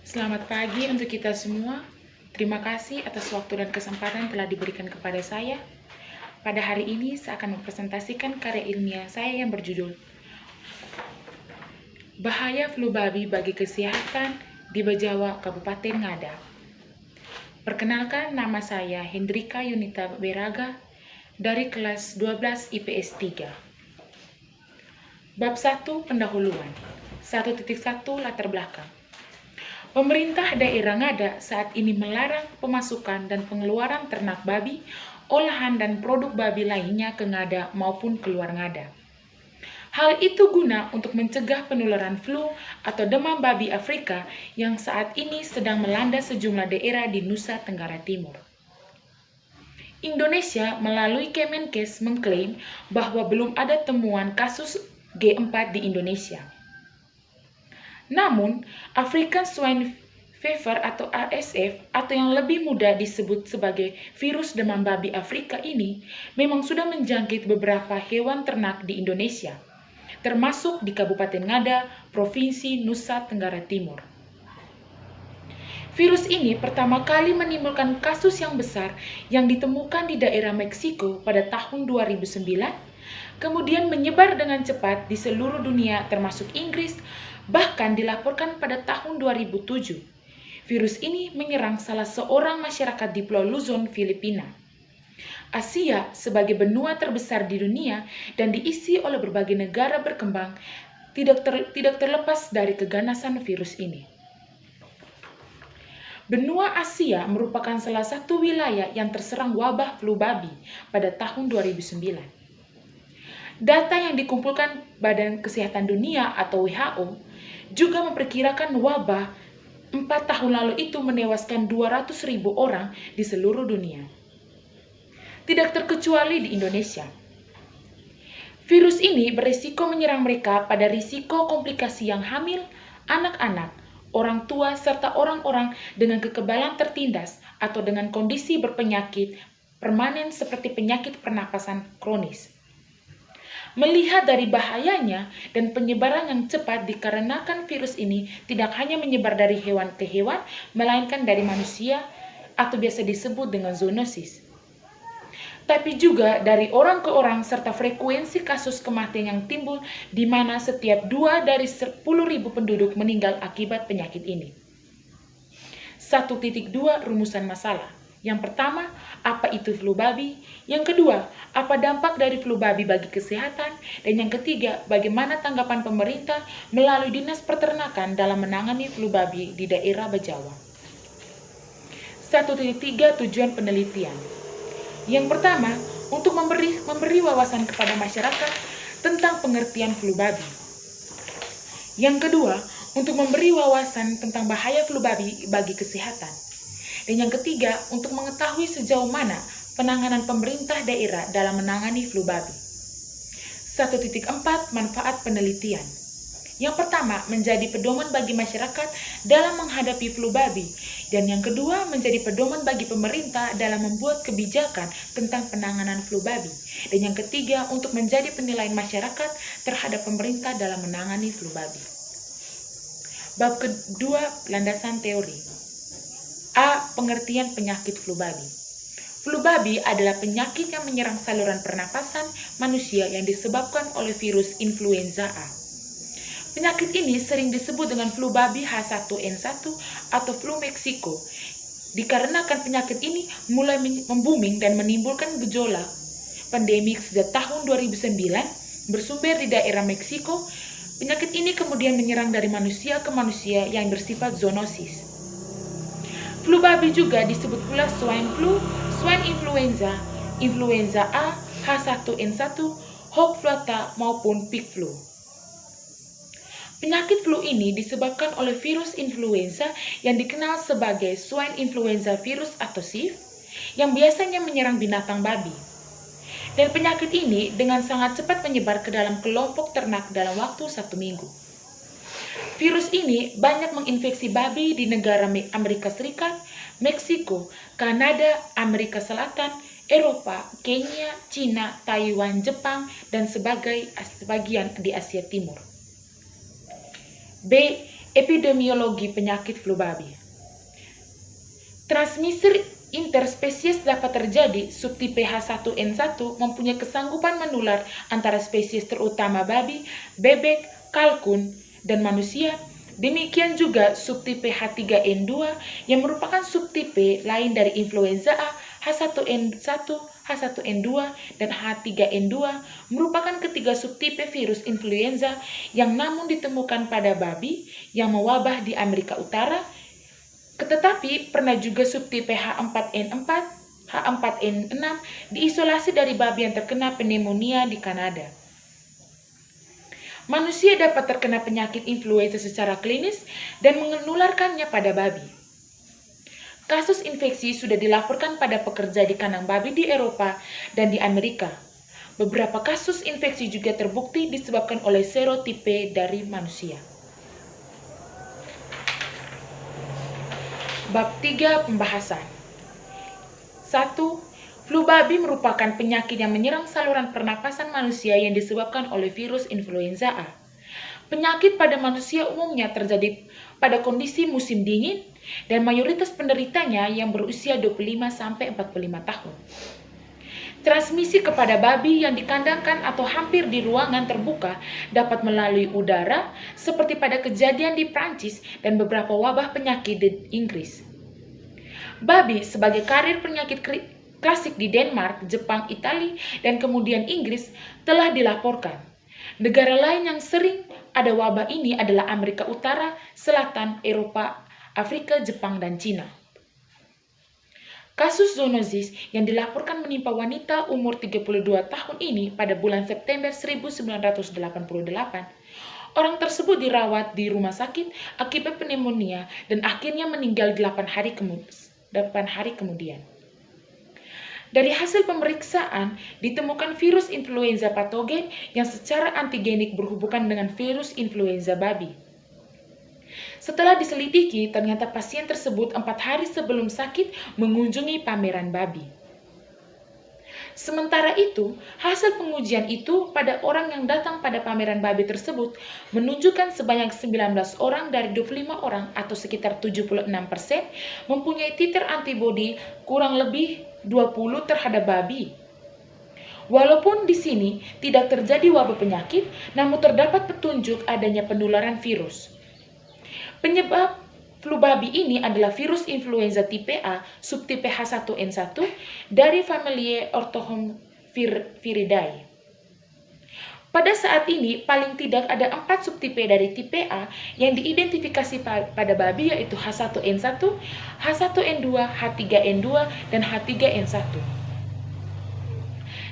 Selamat pagi untuk kita semua. Terima kasih atas waktu dan kesempatan telah diberikan kepada saya. Pada hari ini saya akan mempresentasikan karya ilmiah saya yang berjudul Bahaya Flu Babi bagi Kesehatan di Bejawa, Kabupaten Ngada. Perkenalkan, nama saya Hendrika Yunita Beraga dari kelas 12 IPS 3. Bab 1 Pendahuluan 1.1 Latar belakang. Pemerintah daerah Ngada saat ini melarang pemasukan dan pengeluaran ternak babi, olahan dan produk babi lainnya ke Ngada maupun keluar Ngada. Hal itu guna untuk mencegah penularan flu atau demam babi Afrika yang saat ini sedang melanda sejumlah daerah di Nusa Tenggara Timur. Indonesia melalui Kemenkes mengklaim bahwa belum ada temuan kasus G4 di Indonesia. Namun, African Swine Fever atau ASF atau yang lebih mudah disebut sebagai virus demam babi Afrika ini memang sudah menjangkit beberapa hewan ternak di Indonesia, termasuk di Kabupaten Ngada, Provinsi Nusa Tenggara Timur. Virus ini pertama kali menimbulkan kasus yang besar yang ditemukan di daerah Meksiko pada tahun 2009, kemudian menyebar dengan cepat di seluruh dunia termasuk Inggris, bahkan dilaporkan pada tahun 2007. Virus ini menyerang salah seorang masyarakat di Pulau Luzon, Filipina. Asia sebagai benua terbesar di dunia dan diisi oleh berbagai negara berkembang tidak terlepas dari keganasan virus ini. Benua Asia merupakan salah satu wilayah yang terserang wabah flu babi pada tahun 2009. Data yang dikumpulkan Badan Kesehatan Dunia atau WHO juga memperkirakan wabah 4 tahun lalu itu menewaskan 200.000 orang di seluruh dunia. Tidak terkecuali di Indonesia. Virus ini berisiko menyerang mereka pada risiko komplikasi yang hamil, anak-anak, orang tua, serta orang-orang dengan kekebalan tertindas atau dengan kondisi berpenyakit permanen seperti penyakit pernapasan kronis. Melihat dari bahayanya dan penyebaran yang cepat dikarenakan virus ini tidak hanya menyebar dari hewan ke hewan, melainkan dari manusia atau biasa disebut dengan zoonosis. Tapi juga dari orang ke orang serta frekuensi kasus kematian yang timbul di mana setiap 2 dari 10.000 penduduk meninggal akibat penyakit ini. 1.2 Rumusan masalah. Yang pertama, apa itu flu babi? Yang kedua, apa dampak dari flu babi bagi kesehatan? Dan yang ketiga, bagaimana tanggapan pemerintah melalui Dinas Peternakan dalam menangani flu babi di daerah Bejawa? 1.3 Tujuan penelitian. Yang pertama, untuk memberi wawasan kepada masyarakat tentang pengertian flu babi. Yang kedua, untuk memberi wawasan tentang bahaya flu babi bagi kesehatan. Dan yang ketiga, untuk mengetahui sejauh mana penanganan pemerintah daerah dalam menangani flu babi. 1.4 Manfaat penelitian. Yang pertama, menjadi pedoman bagi masyarakat dalam menghadapi flu babi. Dan yang kedua, menjadi pedoman bagi pemerintah dalam membuat kebijakan tentang penanganan flu babi. Dan yang ketiga, untuk menjadi penilaian masyarakat terhadap pemerintah dalam menangani flu babi. Bab kedua, landasan teori. A. Pengertian penyakit flu babi. Flu babi adalah penyakit yang menyerang saluran pernapasan manusia yang disebabkan oleh virus influenza A. Penyakit ini sering disebut dengan flu babi H1N1 atau flu Meksiko. Dikarenakan penyakit ini mulai membooming dan menimbulkan gejolak pandemik sejak tahun 2009 bersumber di daerah Meksiko, penyakit ini kemudian menyerang dari manusia ke manusia yang bersifat zoonosis. Flu babi juga disebut pula swine flu, swine influenza, influenza A, H1N1, hog flata maupun pig flu. Penyakit flu ini disebabkan oleh virus influenza yang dikenal sebagai swine influenza virus atau SIV yang biasanya menyerang binatang babi. Dan penyakit ini dengan sangat cepat menyebar ke dalam kelompok ternak dalam waktu 1 minggu. Virus ini banyak menginfeksi babi di negara Amerika Serikat, Meksiko, Kanada, Amerika Selatan, Eropa, Kenya, Cina, Taiwan, Jepang, dan sebagian di Asia Timur. B. Epidemiologi penyakit flu babi. Transmisi interspesies dapat terjadi. Subtipe H1N1 mempunyai kesanggupan menular antara spesies terutama babi, bebek, kalkun, dan manusia. Demikian juga subtipe H3N2 yang merupakan subtipe lain dari influenza A. H1N1, H1N2, dan H3N2 merupakan ketiga subtipe virus influenza yang namun ditemukan pada babi yang mewabah di Amerika Utara. Tetapi pernah juga subtipe H4N4, H4N6 diisolasi dari babi yang terkena pneumonia di Kanada. Manusia dapat terkena penyakit influenza secara klinis dan menularkannya pada babi. Kasus infeksi sudah dilaporkan pada pekerja di kandang babi di Eropa dan di Amerika. Beberapa kasus infeksi juga terbukti disebabkan oleh serotipe dari manusia. Bab 3 pembahasan. 1. Flu babi merupakan penyakit yang menyerang saluran pernapasan manusia yang disebabkan oleh virus influenza A. Penyakit pada manusia umumnya terjadi pada kondisi musim dingin dan mayoritas penderitanya yang berusia 25-45 tahun. Transmisi kepada babi yang dikandangkan atau hampir di ruangan terbuka dapat melalui udara seperti pada kejadian di Prancis dan beberapa wabah penyakit di Inggris. Babi sebagai karir penyakit klasik di Denmark, Jepang, Italia, dan kemudian Inggris telah dilaporkan. Negara lain yang sering ada wabah ini adalah Amerika Utara, Selatan, Eropa, Afrika, Jepang, dan Cina. Kasus zoonosis yang dilaporkan menimpa wanita umur 32 tahun ini pada bulan September 1988. Orang tersebut dirawat di rumah sakit akibat pneumonia dan akhirnya meninggal 8 hari kemudian. Dari hasil pemeriksaan, ditemukan virus influenza patogen yang secara antigenik berhubungan dengan virus influenza babi. Setelah diselidiki, ternyata pasien tersebut 4 hari sebelum sakit mengunjungi pameran babi. Sementara itu, hasil pengujian itu pada orang yang datang pada pameran babi tersebut menunjukkan sebanyak 19 orang dari 25 orang atau sekitar 76% mempunyai titer antibodi kurang lebih 20 terhadap babi. Walaupun di sini tidak terjadi wabah penyakit, namun terdapat petunjuk adanya penularan virus. Penyebab flu babi ini adalah virus influenza tipe A subtipe H1N1 dari familia Orthohomviridae. Pada saat ini, paling tidak ada 4 subtipe dari tipe A yang diidentifikasi pada babi, yaitu H1N1, H1N2, H3N2, dan H3N1.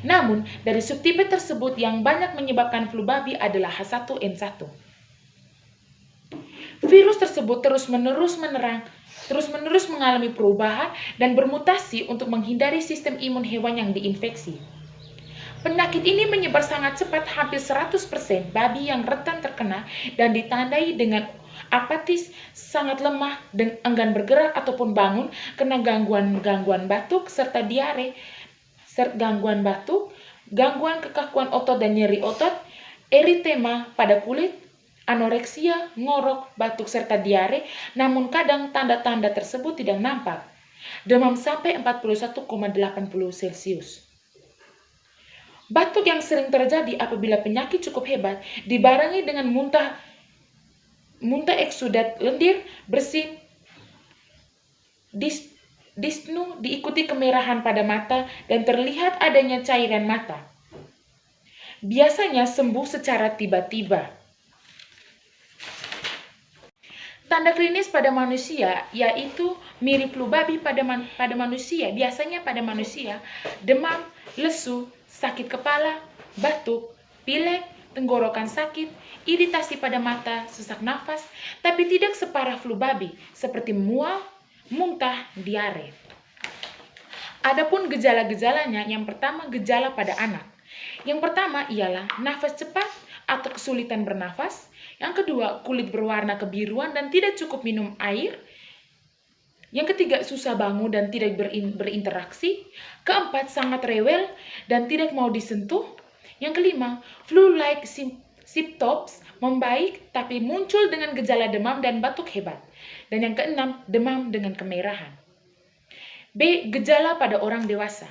Namun, dari subtipe tersebut yang banyak menyebabkan flu babi adalah H1N1. Virus tersebut terus-menerus mengalami perubahan dan bermutasi untuk menghindari sistem imun hewan yang diinfeksi. Penyakit ini menyebar sangat cepat, hampir 100% babi yang rentan terkena dan ditandai dengan apatis, sangat lemah, dan enggan bergerak ataupun bangun, kena gangguan batuk serta diare, gangguan batuk, gangguan kekakuan otot dan nyeri otot, eritema pada kulit, anoreksia, ngorok, batuk, serta diare, namun kadang tanda-tanda tersebut tidak nampak. Demam sampai 41,80 Celcius. Batuk yang sering terjadi apabila penyakit cukup hebat, dibarengi dengan muntah eksudat lendir, bersin, dyspnu, diikuti kemerahan pada mata, dan terlihat adanya cairan mata. Biasanya sembuh secara tiba-tiba. Tanda klinis pada manusia yaitu mirip flu babi pada manusia. Biasanya pada manusia demam, lesu, sakit kepala, batuk, pilek, tenggorokan sakit, iritasi pada mata, sesak nafas, tapi tidak separah flu babi seperti mual, muntah, diare. Adapun gejala-gejalanya, yang pertama gejala pada anak. Yang pertama ialah nafas cepat atau kesulitan bernafas. Yang kedua, kulit berwarna kebiruan dan tidak cukup minum air. Yang ketiga, susah bangun dan tidak berinteraksi. Keempat, sangat rewel dan tidak mau disentuh. Yang kelima, flu-like symptoms membaik tapi muncul dengan gejala demam dan batuk hebat. Dan yang keenam, demam dengan kemerahan. B. Gejala pada orang dewasa.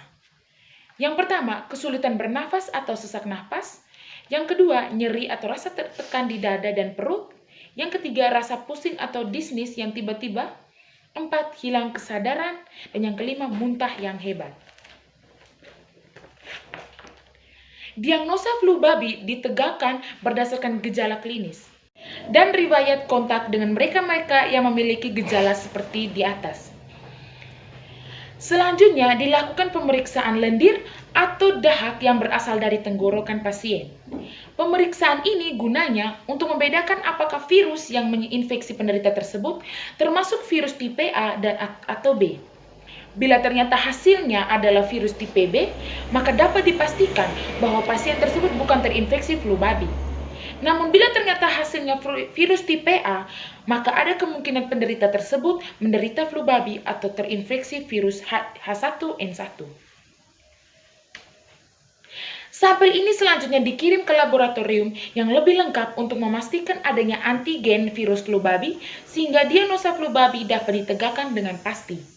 Yang pertama, kesulitan bernafas atau sesak nafas. Yang kedua, nyeri atau rasa tertekan di dada dan perut. Yang ketiga, rasa pusing atau disnis yang tiba-tiba. 4. Hilang kesadaran. Dan yang kelima, muntah yang hebat. Diagnosa flu babi ditegakkan berdasarkan gejala klinis dan riwayat kontak dengan mereka-mereka yang memiliki gejala seperti di atas. Selanjutnya, dilakukan pemeriksaan lendir atau dahak yang berasal dari tenggorokan pasien. Pemeriksaan ini gunanya untuk membedakan apakah virus yang menginfeksi penderita tersebut termasuk virus tipe A dan atau B. Bila ternyata hasilnya adalah virus tipe B, maka dapat dipastikan bahwa pasien tersebut bukan terinfeksi flu babi. Namun bila ternyata hasilnya virus tipe A, maka ada kemungkinan penderita tersebut menderita flu babi atau terinfeksi virus H1N1. Sampel ini selanjutnya dikirim ke laboratorium yang lebih lengkap untuk memastikan adanya antigen virus flu babi sehingga diagnosa flu babi dapat ditegakkan dengan pasti.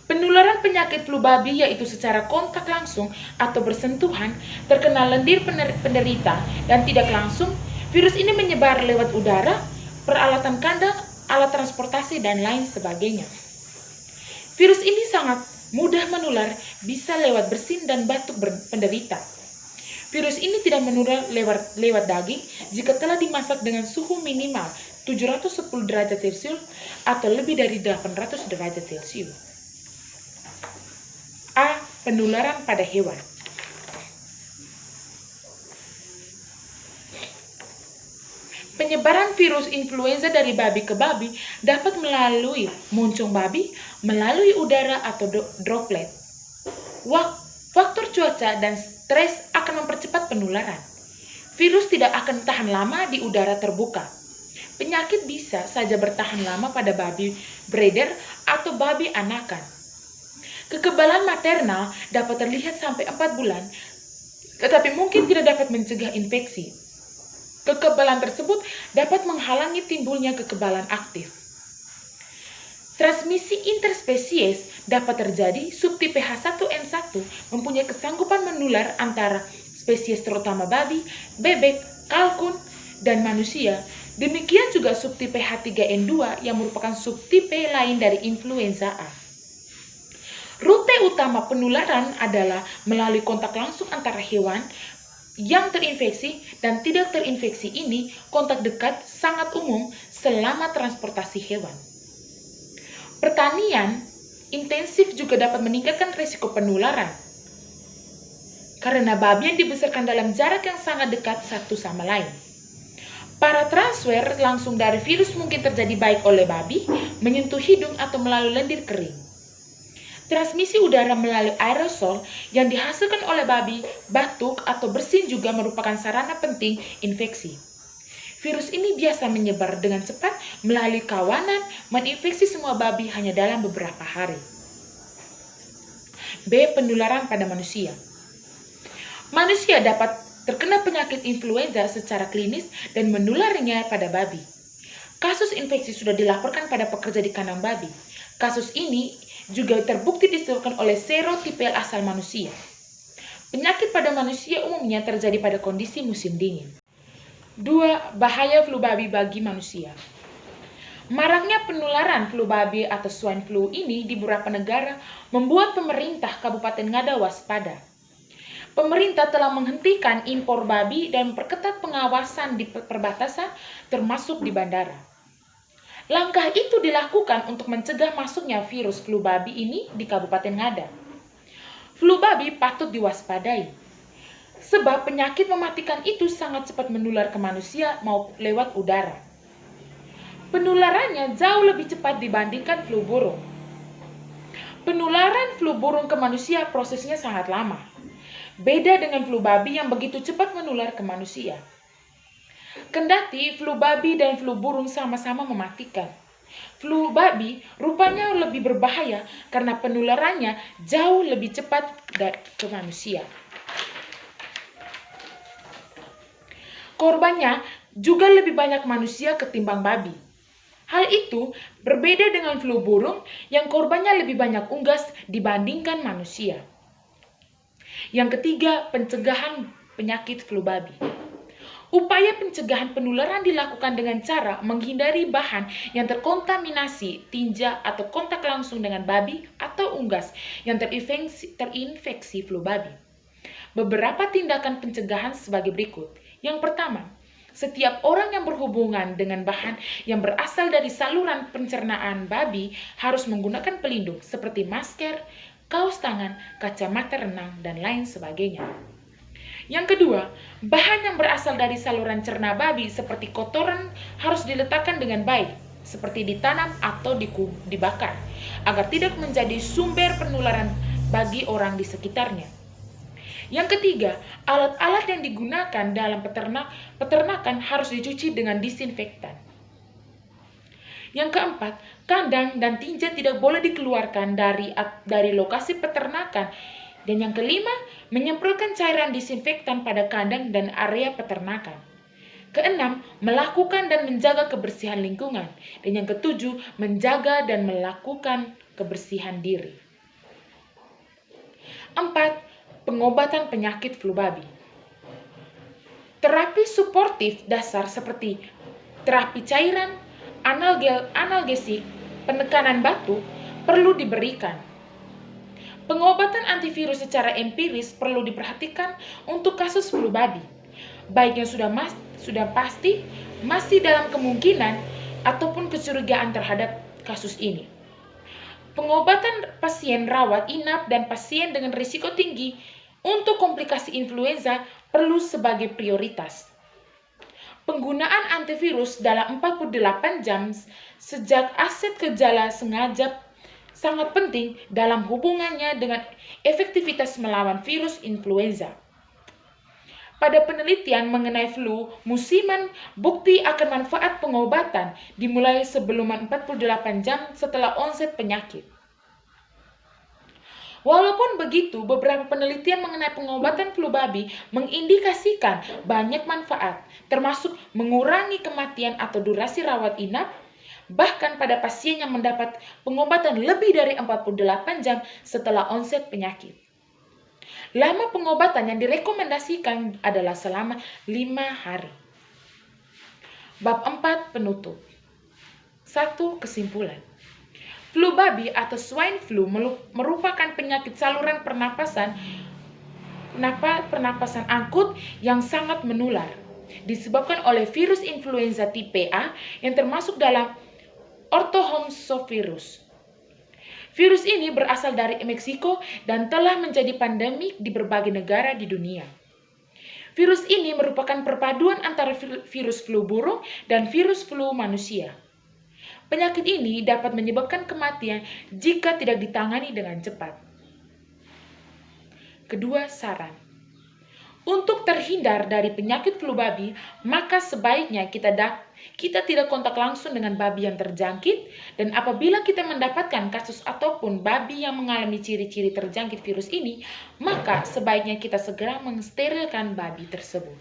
Penularan penyakit flu babi yaitu secara kontak langsung atau bersentuhan, terkena lendir penderita, dan tidak langsung. Virus ini menyebar lewat udara, peralatan kandang, alat transportasi, dan lain sebagainya. Virus ini sangat mudah menular, bisa lewat bersin dan batuk penderita. Virus ini tidak menular lewat daging jika telah dimasak dengan suhu minimal 710 derajat Celcius atau lebih dari 800 derajat Celcius. A. Penularan pada hewan. Penyebaran virus influenza dari babi ke babi dapat melalui moncong babi, melalui udara atau droplet. Faktor cuaca dan stres akan mempercepat penularan. Virus tidak akan tahan lama di udara terbuka. Penyakit bisa saja bertahan lama pada babi breeder atau babi anakan. Kekebalan maternal dapat terlihat sampai 4 bulan, tetapi mungkin tidak dapat mencegah infeksi. Kekebalan tersebut dapat menghalangi timbulnya kekebalan aktif. Transmisi interspesies dapat terjadi. Subtipe H1N1 mempunyai kesanggupan menular antara spesies terutama babi, bebek, kalkun, dan manusia. Demikian juga subtipe H3N2 yang merupakan subtipe lain dari influenza A. Rute utama penularan adalah melalui kontak langsung antara hewan yang terinfeksi dan tidak terinfeksi. Ini kontak dekat sangat umum selama transportasi hewan. Pertanian intensif juga dapat meningkatkan risiko penularan karena babi yang dibesarkan dalam jarak yang sangat dekat satu sama lain. Para transfer langsung dari virus mungkin terjadi baik oleh babi, menyentuh hidung atau melalui lendir kering. Transmisi udara melalui aerosol yang dihasilkan oleh babi, batuk, atau bersin juga merupakan sarana penting infeksi. Virus ini biasa menyebar dengan cepat melalui kawanan, menginfeksi semua babi hanya dalam beberapa hari. B. Penularan pada manusia. Manusia dapat terkena penyakit influenza secara klinis dan menularnya pada babi. Kasus infeksi sudah dilaporkan pada pekerja di kandang babi. Kasus ini juga terbukti disebabkan oleh serotipel asal manusia. Penyakit pada manusia umumnya terjadi pada kondisi musim dingin. 2. Bahaya flu babi bagi manusia. Maraknya penularan flu babi atau swine flu ini di beberapa negara membuat pemerintah Kabupaten Ngada waspada. Pemerintah telah menghentikan impor babi dan memperketat pengawasan di perbatasan termasuk di bandara. Langkah itu dilakukan untuk mencegah masuknya virus flu babi ini di Kabupaten Ngada. Flu babi patut diwaspadai, sebab penyakit mematikan itu sangat cepat menular ke manusia maupun lewat udara. Penularannya jauh lebih cepat dibandingkan flu burung. Penularan flu burung ke manusia prosesnya sangat lama. Beda dengan flu babi yang begitu cepat menular ke manusia. Kendati flu babi dan flu burung sama-sama mematikan, flu babi rupanya lebih berbahaya karena penularannya jauh lebih cepat ke manusia. korbannya juga lebih banyak manusia ketimbang babi. Hal itu berbeda dengan flu burung yang korbannya lebih banyak unggas dibandingkan manusia. Yang ketiga, pencegahan penyakit flu babi. Upaya pencegahan penularan dilakukan dengan cara menghindari bahan yang terkontaminasi, tinja, atau kontak langsung dengan babi atau unggas yang terinfeksi flu babi. Beberapa tindakan pencegahan sebagai berikut. Yang pertama, setiap orang yang berhubungan dengan bahan yang berasal dari saluran pencernaan babi harus menggunakan pelindung seperti masker, kaos tangan, kacamata renang, dan lain sebagainya. Yang kedua, bahan yang berasal dari saluran cerna babi seperti kotoran harus diletakkan dengan baik, seperti ditanam atau dibakar, agar tidak menjadi sumber penularan bagi orang di sekitarnya. Yang ketiga, alat-alat yang digunakan dalam peternakan harus dicuci dengan disinfektan. Yang keempat, kandang dan tinja tidak boleh dikeluarkan dari lokasi peternakan. Dan yang kelima, menyemprotkan cairan disinfektan pada kandang dan area peternakan. Keenam, melakukan dan menjaga kebersihan lingkungan. Dan yang ketujuh, menjaga dan melakukan kebersihan diri. 4. Pengobatan penyakit flu babi. Terapi suportif dasar seperti terapi cairan, analgesik, penekanan batu perlu diberikan. Pengobatan antivirus secara empiris perlu diperhatikan untuk kasus flu babi, baik yang sudah pasti, masih dalam kemungkinan, ataupun kecurigaan terhadap kasus ini. Pengobatan pasien rawat inap dan pasien dengan risiko tinggi untuk komplikasi influenza perlu sebagai prioritas. Penggunaan antivirus dalam 48 jam sejak onset gejala sengaja sangat penting dalam hubungannya dengan efektivitas melawan virus influenza. Pada penelitian mengenai flu musiman, bukti akan manfaat pengobatan dimulai sebelum 48 jam setelah onset penyakit. Walaupun begitu, beberapa penelitian mengenai pengobatan flu babi mengindikasikan banyak manfaat, termasuk mengurangi kematian atau durasi rawat inap, bahkan pada pasien yang mendapat pengobatan lebih dari 48 jam setelah onset penyakit. Lama pengobatan yang direkomendasikan adalah selama 5 hari. Bab 4 penutup. 1. Kesimpulan. Flu babi atau swine flu merupakan penyakit saluran pernapasan akut yang sangat menular, disebabkan oleh virus influenza tipe A yang termasuk dalam Orthohomsovirus. Virus ini berasal dari Meksiko dan telah menjadi pandemik di berbagai negara di dunia. Virus ini merupakan perpaduan antara virus flu burung dan virus flu manusia. Penyakit ini dapat menyebabkan kematian jika tidak ditangani dengan cepat. Kedua, saran. Untuk terhindar dari penyakit flu babi, maka sebaiknya kita tidak kontak langsung dengan babi yang terjangkit, dan apabila kita mendapatkan kasus ataupun babi yang mengalami ciri-ciri terjangkit virus ini, maka sebaiknya kita segera mensterilkan babi tersebut.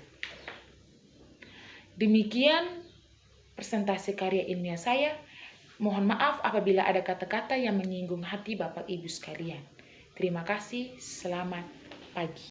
Demikian presentasi karya ilmiah saya. Mohon maaf apabila ada kata-kata yang menyinggung hati Bapak Ibu sekalian. Terima kasih, selamat pagi.